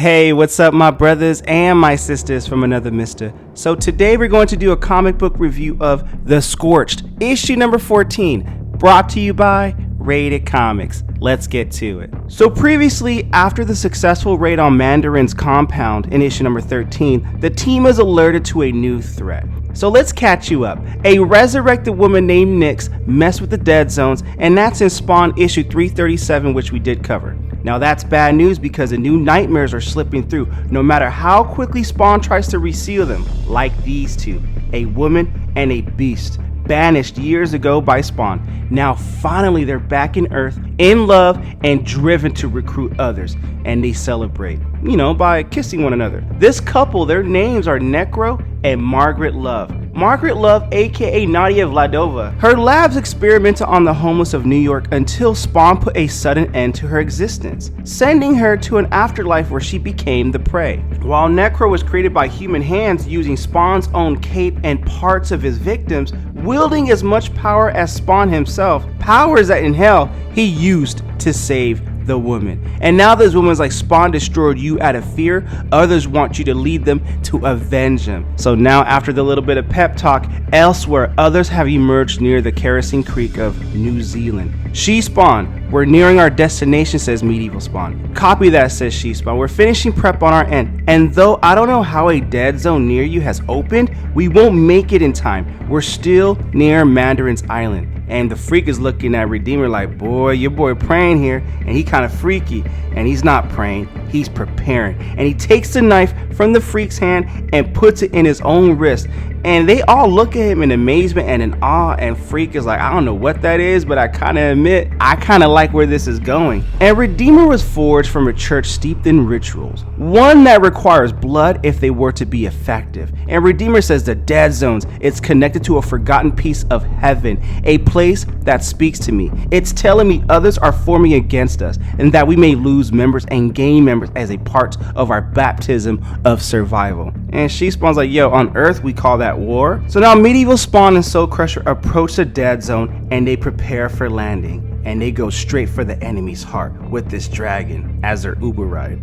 Hey, what's up my brothers and my sisters from another mister. So today we're going to do a comic book review of The Scorched, issue number 14, brought to you by RatedComics. Let's get to it. So previously, after the successful raid on Mandarin's compound in issue number 13, the team is alerted to a new threat. So let's catch you up. A resurrected woman named Nyx messed with the dead zones, and that's in Spawn issue 337, which we did cover. Now that's bad news because the new nightmares are slipping through no matter how quickly Spawn tries to reseal them, like these two, a woman and a beast, banished years ago by Spawn. Now finally they're back in Earth, in love, and driven to recruit others, and they celebrate, by kissing one another. This couple, their names are Necro and Margaret Love. Margaret Love, aka Nadia Vladova. Her labs experimented on the homeless of New York until Spawn put a sudden end to her existence, sending her to an afterlife where she became the prey. While Necro was created by human hands using Spawn's own cape and parts of his victims, wielding as much power as Spawn himself, powers that in hell he used to save the woman. And now there's women's like Spawn destroyed you out of fear, others want you to lead them to avenge him. So now after the little bit of pep talk, elsewhere others have emerged near the Kerosene Creek of New Zealand. She Spawn, we're nearing our destination, says Medieval Spawn. Copy that, says She Spawn. We're finishing prep on our end, and though I don't know how a dead zone near you has opened, we won't make it in time. We're still near Mandarin's island. And the freak is looking at Redeemer like, boy, your boy praying here, and he kind of freaky. And he's not praying, he's preparing. And he takes the knife from the freak's hand and puts it in his own wrist. And they all look at him in amazement and in awe, and Freak is like, I don't know what that is, but I kind of admit, I kind of like where this is going. And Redeemer was forged from a church steeped in rituals, one that requires blood if they were to be effective. And Redeemer says the dead zones, it's connected to a forgotten piece of heaven, a place that speaks to me. It's telling me others are forming against us, and that we may lose members and gain members as a part of our baptism of survival. And She Spawn's like, yo, on Earth we call that war. So now Medieval Spawn and Soul Crusher approach the dead zone and they prepare for landing. And they go straight for the enemy's heart with this dragon as their Uber ride.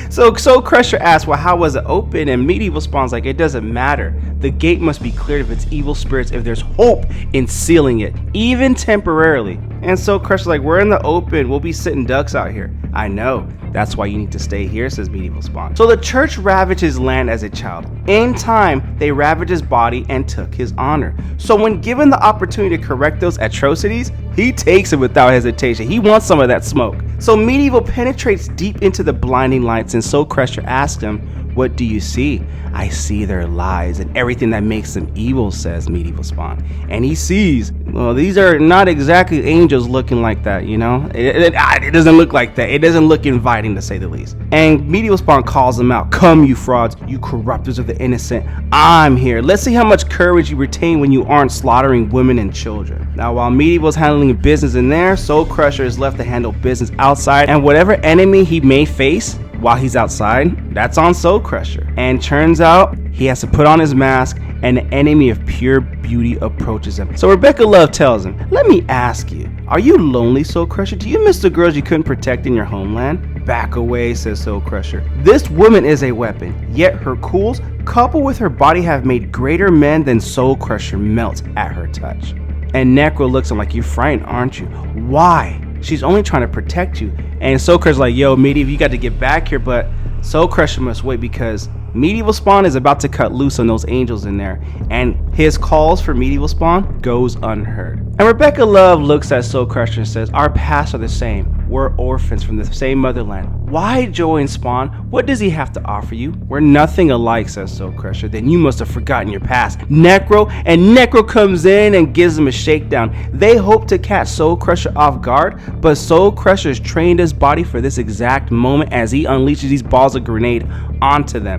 So Soul Crusher asks, well, how was it open? And Medieval Spawn's like, it doesn't matter. The gate must be cleared of its evil spirits if there's hope in sealing it, even temporarily. And Soul Crusher's like, we're in the open, we'll be sitting ducks out here. I know, that's why you need to stay here, says Medieval Spawn. So the church ravaged his land as a child. In time, they ravaged his body and took his honor. So when given the opportunity to correct those atrocities, he takes it without hesitation. He wants some of that smoke. So Medieval penetrates deep into the blinding lights, and Soul Crusher asks him, what do you see? I see their lies and everything that makes them evil, says Medieval Spawn. And he sees, well, these are not exactly angels looking like that, It doesn't look like that. It doesn't look inviting, to say the least. And Medieval Spawn calls them out. Come, you frauds, you corruptors of the innocent. I'm here. Let's see how much courage you retain when you aren't slaughtering women and children. Now, while Medieval's handling business in there, Soul Crusher is left to handle business outside, and whatever enemy he may face while he's outside, that's on Soul Crusher. And turns out he has to put on his mask, and an enemy of pure beauty approaches him. So Rebecca Love tells him, let me ask you, are you lonely, Soul Crusher? Do you miss the girls you couldn't protect in your homeland? Back away, says Soul Crusher. This woman is a weapon, yet her cools, coupled with her body, have made greater men than Soul Crusher melts at her touch. And Necro looks at him like, you're frightened, aren't you? Why? She's only trying to protect you. And Soul Crusher's like, yo, Medieval, you got to get back here, but Soul Crusher must wait because Medieval Spawn is about to cut loose on those angels in there, and his calls for Medieval Spawn goes unheard. And Rebecca Love looks at Soul Crusher and says, our pasts are the same. We're orphans from the same motherland. Why join Spawn? What does he have to offer you? We're nothing alike, says Soul Crusher. Then you must have forgotten your past. Necro comes in and gives him a shakedown. They hope to catch Soul Crusher off guard, but Soul Crusher's trained his body for this exact moment as he unleashes these balls of grenade onto them.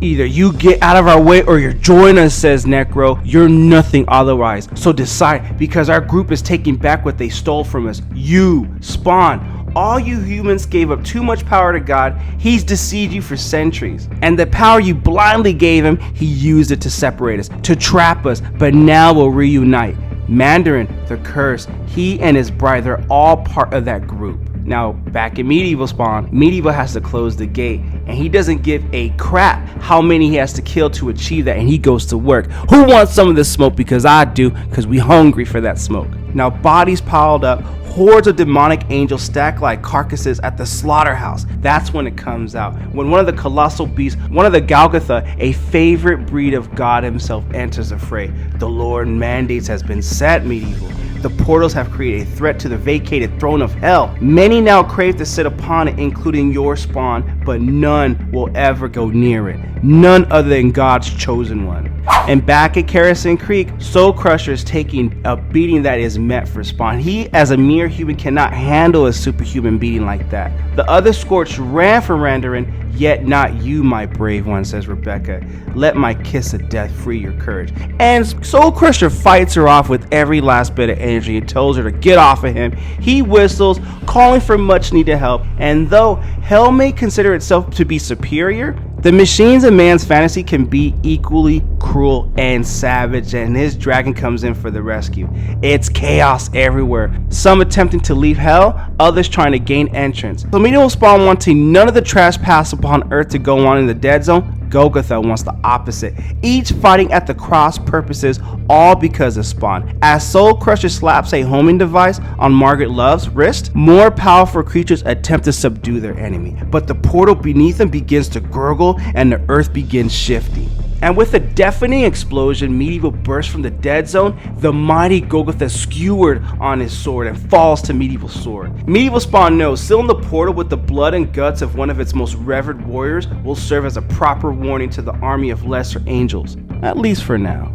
Either you get out of our way or you join us, says Necro. You're nothing otherwise. So decide, because our group is taking back what they stole from us. You, Spawn, all you humans gave up too much power to God. He's deceived you for centuries. And the power you blindly gave him, he used it to separate us, to trap us. But now we'll reunite. Mandarin, the curse, he and his bride, they're all part of that group. Now, back in Medieval Spawn, Medieval has to close the gate, and he doesn't give a crap how many he has to kill to achieve that, and he goes to work. Who wants some of this smoke? Because I do, because we hungry for that smoke. Now, bodies piled up, hordes of demonic angels stacked like carcasses at the slaughterhouse. That's when it comes out. When one of the colossal beasts, one of the Golgotha, a favorite breed of God himself, enters the fray. The Lord mandates has been set, Medieval. The portals have created a threat to the vacated throne of hell. Many now crave to sit upon it, including your spawn, but none will ever go near it. None other than God's chosen one. And back at Kerosene Creek, Soul Crusher is taking a beating that is meant for Spawn. He, as a mere human, cannot handle a superhuman beating like that. The other Scorched ran from Randarin, yet not you, my brave one, says Rebecca. Let my kiss of death free your courage. And Soul Crusher fights her off with every last bit of energy and tells her to get off of him. He whistles, calling for much needed help. And though hell may consider itself to be superior, the machines and man's fantasy can be equally cruel and savage, and his dragon comes in for the rescue. It's chaos everywhere. Some attempting to leave hell, others trying to gain entrance. So Medieval Spawn wanting none of the trash pass upon Earth to go on in the dead zone. Golgotha wants the opposite, each fighting at the cross purposes, all because of Spawn. As Soul Crusher slaps a homing device on Margaret Love's wrist, more powerful creatures attempt to subdue their enemy, but the portal beneath them begins to gurgle and the earth begins shifting. And with a deafening explosion, Medieval bursts from the dead zone. The mighty Golgotha skewered on his sword and falls to Medieval's sword. Medieval Spawn knows sealing the portal with the blood and guts of one of its most revered warriors will serve as a proper warning to the army of lesser angels, at least for now.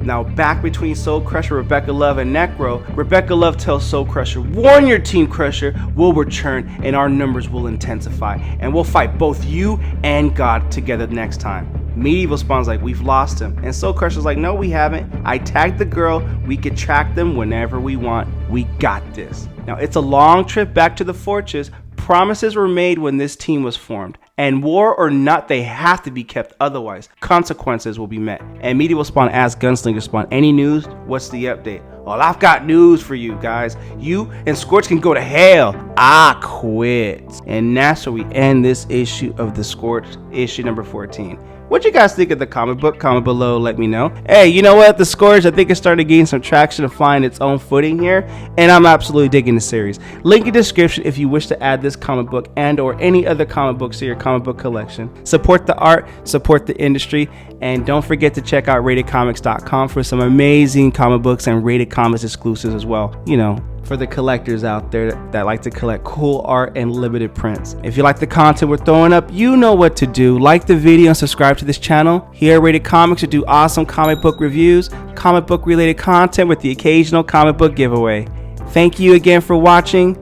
Now back between Soul Crusher, Rebecca Love, and Necro, Rebecca Love tells Soul Crusher, warn your team, Crusher, we'll return and our numbers will intensify and we'll fight both you and God together next time. Medieval Spawn's like, we've lost him. And Soul Crusher's like, no, we haven't. I tagged the girl. We could track them whenever we want. We got this. Now, it's a long trip back to the fortress. Promises were made when this team was formed. And war or not, they have to be kept. Otherwise, consequences will be met. And Medieval Spawn asks Gunslinger Spawn, any news? What's the update? Well, I've got news for you guys. You and Scorched can go to hell. I quit. And that's where we end this issue of the Scorched, issue number 14. What you guys think of the comic book? Comment below, let me know. Hey, you know what? The Scorched, I think it's starting to gain some traction and find its own footing here, and I'm absolutely digging the series. Link in description if you wish to add this comic book and or any other comic books to your comic book collection. Support the art, support the industry, and don't forget to check out RatedComics.com for some amazing comic books and Rated Comics exclusives as well. You know, for the collectors out there that like to collect cool art and limited prints. If you like the content we're throwing up, you know what to do. Like the video and subscribe to this channel. Here at Rated Comics, we do awesome comic book reviews, comic book related content with the occasional comic book giveaway. Thank you again for watching.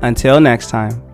Until next time.